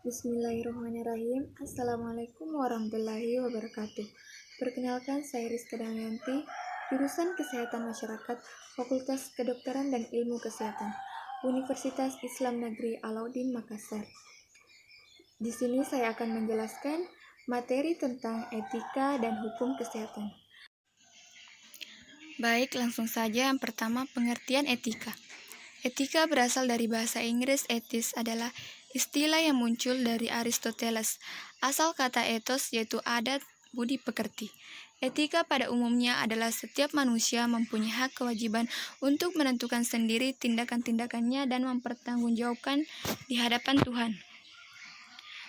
Bismillahirrahmanirrahim. Assalamualaikum warahmatullahi wabarakatuh. Perkenalkan, saya Rizka Damayanti, jurusan Kesehatan Masyarakat, Fakultas Kedokteran dan Ilmu Kesehatan, Universitas Islam Negeri Alauddin Makassar. Di sini saya akan menjelaskan materi tentang etika dan hukum kesehatan. Baik, langsung saja. Yang pertama, pengertian etika. Etika berasal dari bahasa Inggris. Etis adalah istilah yang muncul dari Aristoteles. Asal kata ethos yaitu adat, budi pekerti. Etika pada umumnya adalah setiap manusia mempunyai hak kewajiban untuk menentukan sendiri tindakan-tindakannya dan mempertanggungjawabkan di hadapan Tuhan.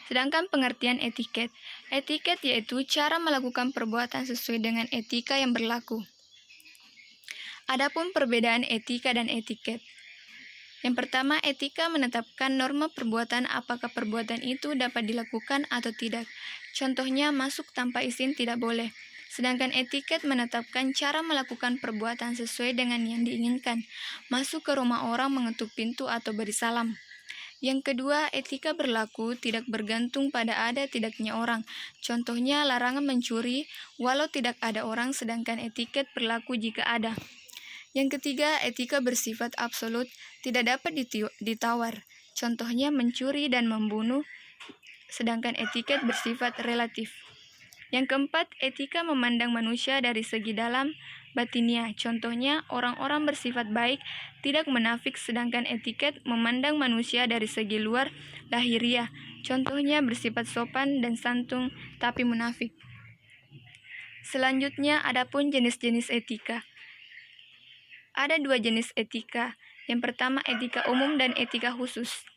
Sedangkan pengertian etiket. Etiket yaitu cara melakukan perbuatan sesuai dengan etika yang berlaku. Adapun perbedaan etika dan etiket. Yang pertama, etika menetapkan norma perbuatan, apakah perbuatan itu dapat dilakukan atau tidak. Contohnya, masuk tanpa izin tidak boleh. Sedangkan etiket menetapkan cara melakukan perbuatan sesuai dengan yang diinginkan. Masuk ke rumah orang, mengetuk pintu atau beri salam. Yang kedua, etika berlaku tidak bergantung pada ada tidaknya orang. Contohnya, larangan mencuri walau tidak ada orang, sedangkan etiket berlaku jika ada. Yang ketiga, etika bersifat absolut, tidak dapat ditawar. Contohnya mencuri dan membunuh, sedangkan etiket bersifat relatif. Yang keempat, etika memandang manusia dari segi dalam batinnya. Contohnya, orang-orang bersifat baik, tidak munafik, sedangkan etiket memandang manusia dari segi luar lahiriah. Contohnya, bersifat sopan dan santun, tapi munafik. Selanjutnya, adapun jenis-jenis etika. Ada dua jenis etika. Yang pertama, etika umum dan etika khusus.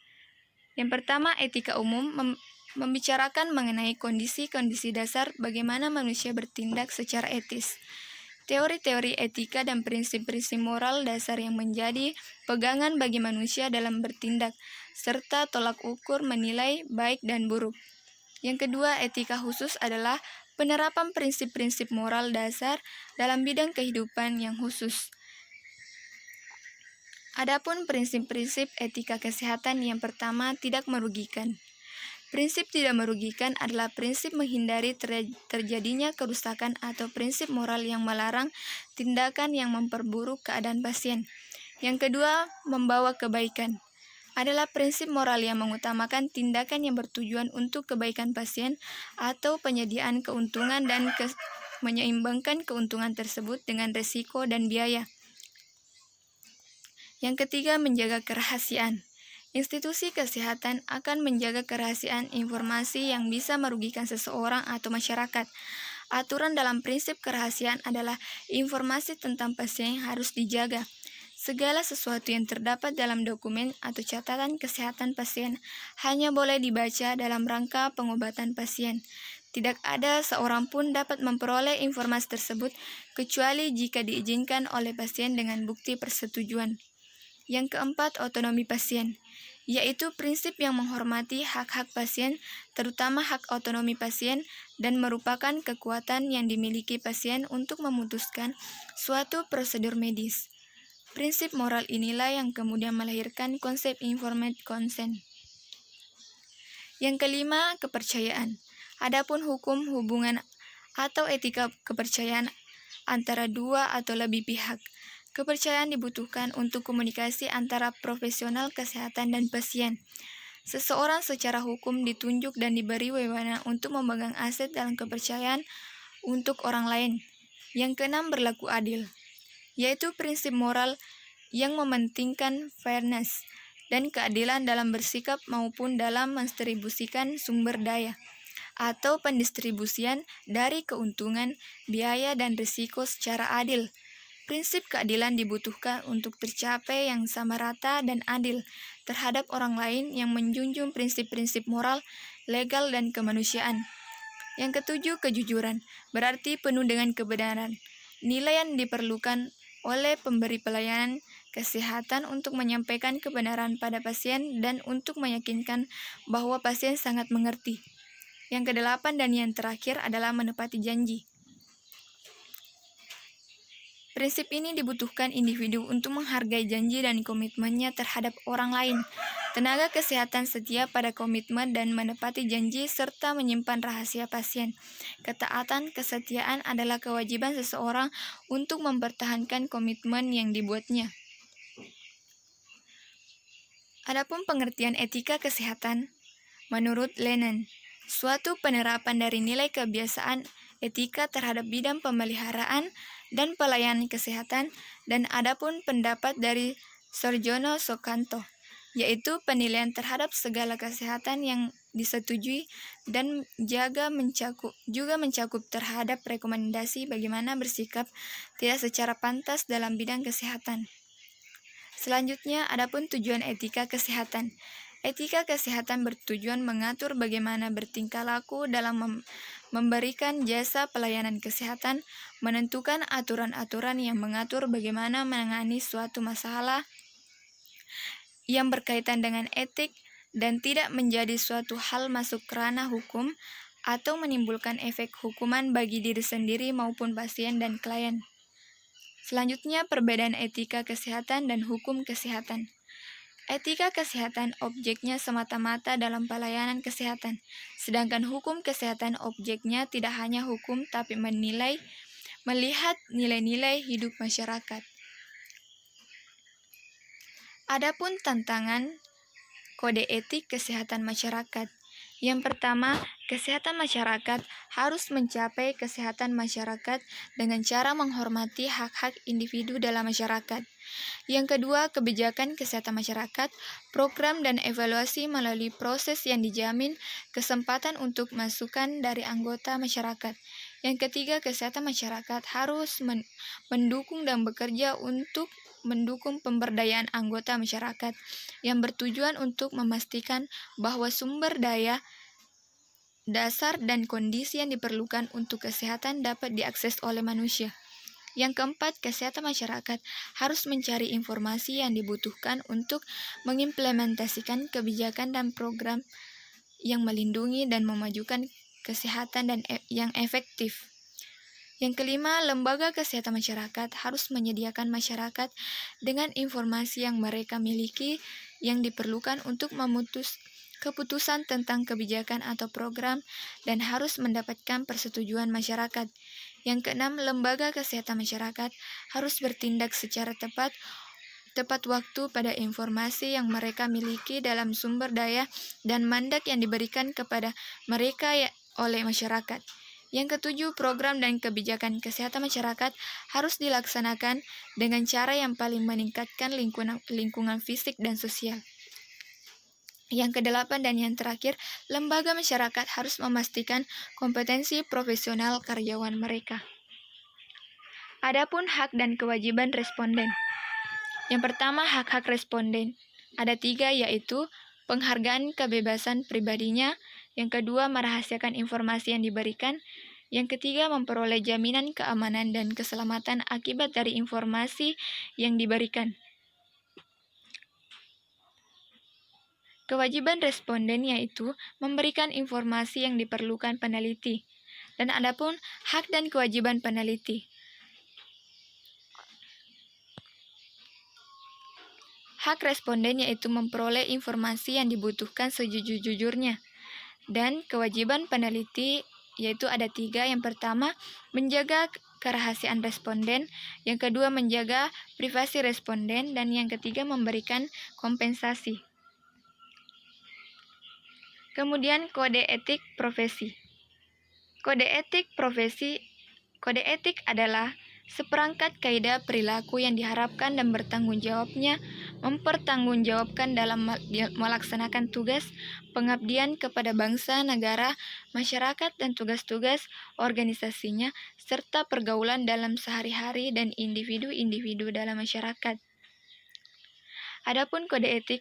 Yang pertama, etika umum membicarakan mengenai kondisi-kondisi dasar bagaimana manusia bertindak secara etis. Teori-teori etika dan prinsip-prinsip moral dasar yang menjadi pegangan bagi manusia dalam bertindak, serta tolak ukur menilai baik dan buruk. Yang kedua, etika khusus adalah penerapan prinsip-prinsip moral dasar dalam bidang kehidupan yang khusus. Adapun prinsip-prinsip etika kesehatan, yang pertama, tidak merugikan. Prinsip tidak merugikan adalah prinsip menghindari terjadinya kerusakan atau prinsip moral yang melarang tindakan yang memperburuk keadaan pasien. Yang kedua, membawa kebaikan adalah prinsip moral yang mengutamakan tindakan yang bertujuan untuk kebaikan pasien atau penyediaan keuntungan dan menyeimbangkan keuntungan tersebut dengan risiko dan biaya. Yang ketiga, menjaga kerahasiaan. Institusi kesehatan akan menjaga kerahasiaan informasi yang bisa merugikan seseorang atau masyarakat. Aturan dalam prinsip kerahasiaan adalah informasi tentang pasien harus dijaga. Segala sesuatu yang terdapat dalam dokumen atau catatan kesehatan pasien hanya boleh dibaca dalam rangka pengobatan pasien. Tidak ada seorang pun dapat memperoleh informasi tersebut kecuali jika diizinkan oleh pasien dengan bukti persetujuan. Yang keempat, otonomi pasien, yaitu prinsip yang menghormati hak-hak pasien, terutama hak otonomi pasien, dan merupakan kekuatan yang dimiliki pasien untuk memutuskan suatu prosedur medis. Prinsip moral inilah yang kemudian melahirkan konsep informed consent. Yang kelima, kepercayaan. Adapun hukum hubungan atau etika kepercayaan antara dua atau lebih pihak. Kepercayaan dibutuhkan untuk komunikasi antara profesional kesehatan dan pasien. Seseorang secara hukum ditunjuk dan diberi wewenang untuk memegang aset dalam kepercayaan untuk orang lain. Yang keenam, berlaku adil, yaitu prinsip moral yang mementingkan fairness dan keadilan dalam bersikap maupun dalam mendistribusikan sumber daya atau pendistribusian dari keuntungan, biaya, dan risiko secara adil. Prinsip keadilan dibutuhkan untuk tercapai yang sama rata dan adil terhadap orang lain yang menjunjung prinsip-prinsip moral, legal, dan kemanusiaan. Yang ketujuh, kejujuran, berarti penuh dengan kebenaran. Nilai yang diperlukan oleh pemberi pelayanan kesehatan untuk menyampaikan kebenaran pada pasien dan untuk meyakinkan bahwa pasien sangat mengerti. Yang kedelapan dan yang terakhir adalah menepati janji. Prinsip ini dibutuhkan individu untuk menghargai janji dan komitmennya terhadap orang lain. Tenaga kesehatan setia pada komitmen dan menepati janji serta menyimpan rahasia pasien. Ketaatan kesetiaan adalah kewajiban seseorang untuk mempertahankan komitmen yang dibuatnya. Adapun pengertian etika kesehatan, menurut Lennon, suatu penerapan dari nilai kebiasaan etika terhadap bidang pemeliharaan dan pelayanan kesehatan, dan adapun pendapat dari Sarjono Soekanto, yaitu penilaian terhadap segala kesehatan yang disetujui dan juga mencakup terhadap rekomendasi bagaimana bersikap tidak secara pantas dalam bidang kesehatan. Selanjutnya, adapun tujuan etika kesehatan. Etika kesehatan bertujuan mengatur bagaimana bertingkah laku dalam memberikan jasa pelayanan kesehatan, menentukan aturan-aturan yang mengatur bagaimana menangani suatu masalah yang berkaitan dengan etik dan tidak menjadi suatu hal masuk ranah hukum atau menimbulkan efek hukuman bagi diri sendiri maupun pasien dan klien. Selanjutnya, perbedaan etika kesehatan dan hukum kesehatan. Etika kesehatan objeknya semata-mata dalam pelayanan kesehatan, sedangkan hukum kesehatan objeknya tidak hanya hukum tapi melihat nilai-nilai hidup masyarakat. Adapun tantangan kode etik kesehatan masyarakat. Yang pertama, kesehatan masyarakat harus mencapai kesehatan masyarakat dengan cara menghormati hak-hak individu dalam masyarakat. Yang kedua, kebijakan kesehatan masyarakat, program dan evaluasi melalui proses yang dijamin kesempatan untuk masukan dari anggota masyarakat. Yang ketiga, kesehatan masyarakat harus mendukung dan bekerja untuk mendukung pemberdayaan anggota masyarakat yang bertujuan untuk memastikan bahwa sumber daya dasar dan kondisi yang diperlukan untuk kesehatan dapat diakses oleh manusia. Yang keempat, kesehatan masyarakat harus mencari informasi yang dibutuhkan untuk mengimplementasikan kebijakan dan program yang melindungi dan memajukan kesehatan yang efektif. Yang kelima, lembaga kesehatan masyarakat harus menyediakan masyarakat dengan informasi yang mereka miliki yang diperlukan untuk keputusan tentang kebijakan atau program dan harus mendapatkan persetujuan masyarakat. Yang keenam, lembaga kesehatan masyarakat harus bertindak secara tepat waktu pada informasi yang mereka miliki dalam sumber daya dan mandat yang diberikan kepada mereka oleh masyarakat. Yang ketujuh, program dan kebijakan kesehatan masyarakat harus dilaksanakan dengan cara yang paling meningkatkan lingkungan fisik dan sosial. Yang kedelapan dan yang terakhir, lembaga masyarakat harus memastikan kompetensi profesional karyawan mereka. Adapun hak dan kewajiban responden. Yang pertama, hak-hak responden. Ada 3, yaitu penghargaan kebebasan pribadinya. Yang kedua, merahasiakan informasi yang diberikan. Yang ketiga, memperoleh jaminan keamanan dan keselamatan akibat dari informasi yang diberikan. Kewajiban responden yaitu memberikan informasi yang diperlukan peneliti. Dan adapun hak dan kewajiban peneliti. Hak responden yaitu memperoleh informasi yang dibutuhkan sejujur-jujurnya. Dan kewajiban peneliti yaitu ada 3. Yang pertama, menjaga kerahasiaan responden. Yang kedua, menjaga privasi responden. Dan yang ketiga, memberikan kompensasi. Kemudian kode etik profesi. Kode etik adalah seperangkat kaidah perilaku yang diharapkan dan mempertanggungjawabkan dalam melaksanakan tugas pengabdian kepada bangsa, negara, masyarakat, dan tugas-tugas organisasinya, serta pergaulan dalam sehari-hari dan individu-individu dalam masyarakat. Adapun kode etik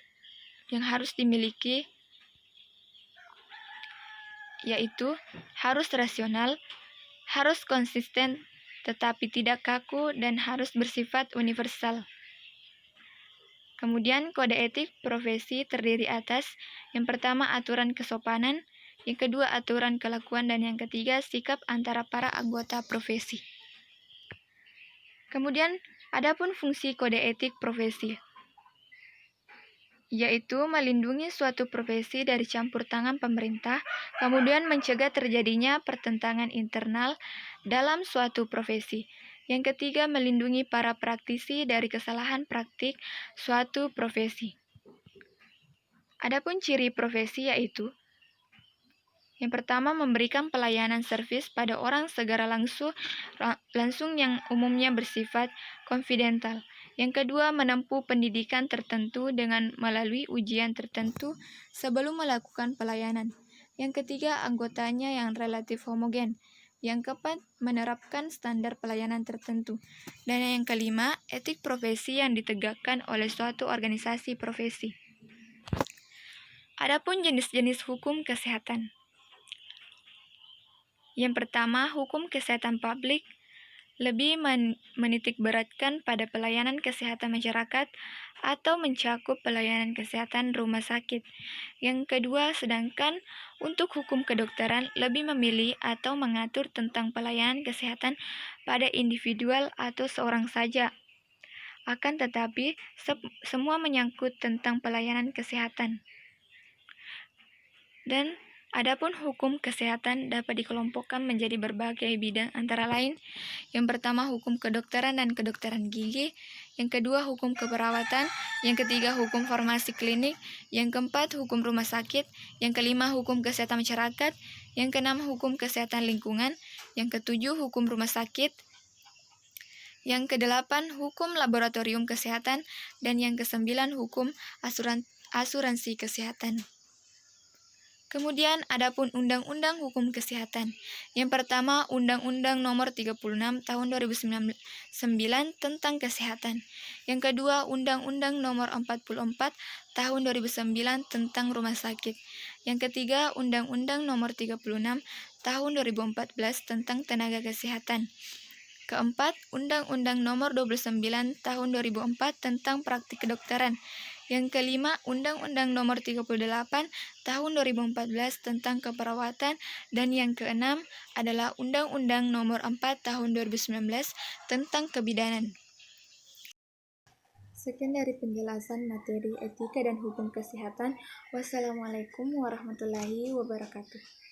yang harus dimiliki yaitu harus rasional, harus konsisten tetapi tidak kaku, dan harus bersifat universal. Kemudian kode etik profesi terdiri atas yang pertama aturan kesopanan, yang kedua aturan kelakuan, dan yang ketiga sikap antara para anggota profesi. Kemudian adapun fungsi kode etik profesi. yaitu melindungi suatu profesi dari campur tangan pemerintah, kemudian mencegah terjadinya pertentangan internal dalam suatu profesi. Yang ketiga, melindungi para praktisi dari kesalahan praktik suatu profesi. Adapun ciri profesi yaitu yang pertama, memberikan pelayanan servis pada orang secara langsung yang umumnya bersifat konfidensial. Yang kedua, menempuh pendidikan tertentu dengan melalui ujian tertentu sebelum melakukan pelayanan. Yang ketiga, anggotanya yang relatif homogen. Yang keempat, menerapkan standar pelayanan tertentu. Dan yang kelima, etik profesi yang ditegakkan oleh suatu organisasi profesi. Adapun jenis-jenis hukum kesehatan. Yang pertama, hukum kesehatan publik lebih menitikberatkan pada pelayanan kesehatan masyarakat atau mencakup pelayanan kesehatan rumah sakit. Yang kedua, sedangkan untuk hukum kedokteran lebih memilih atau mengatur tentang pelayanan kesehatan pada individual atau seorang saja. Akan tetapi, semua menyangkut tentang pelayanan kesehatan. Dan adapun hukum kesehatan dapat dikelompokkan menjadi berbagai bidang antara lain. Yang pertama, hukum kedokteran dan kedokteran gigi. Yang kedua, hukum keperawatan. Yang ketiga, hukum farmasi klinik. Yang keempat, hukum rumah sakit. Yang kelima, hukum kesehatan masyarakat. Yang keenam, hukum kesehatan lingkungan. Yang ketujuh, hukum rumah sakit. Yang kedelapan, hukum laboratorium kesehatan. Dan yang kesembilan, hukum asuransi kesehatan. Kemudian, adapun Undang-Undang Hukum Kesehatan. Yang pertama, Undang-Undang Nomor 36 Tahun 2009 tentang Kesehatan. Yang kedua, Undang-Undang Nomor 44 Tahun 2009 tentang Rumah Sakit. Yang ketiga, Undang-Undang Nomor 36 Tahun 2014 tentang Tenaga Kesehatan. Keempat, Undang-Undang Nomor 29 Tahun 2004 tentang Praktik Kedokteran. Yang kelima, Undang-Undang Nomor 38 Tahun 2014 tentang Keperawatan. Dan yang keenam adalah Undang-Undang Nomor 4 Tahun 2019 tentang Kebidanan. Sekian dari penjelasan materi etika dan hukum kesehatan. Wassalamualaikum warahmatullahi wabarakatuh.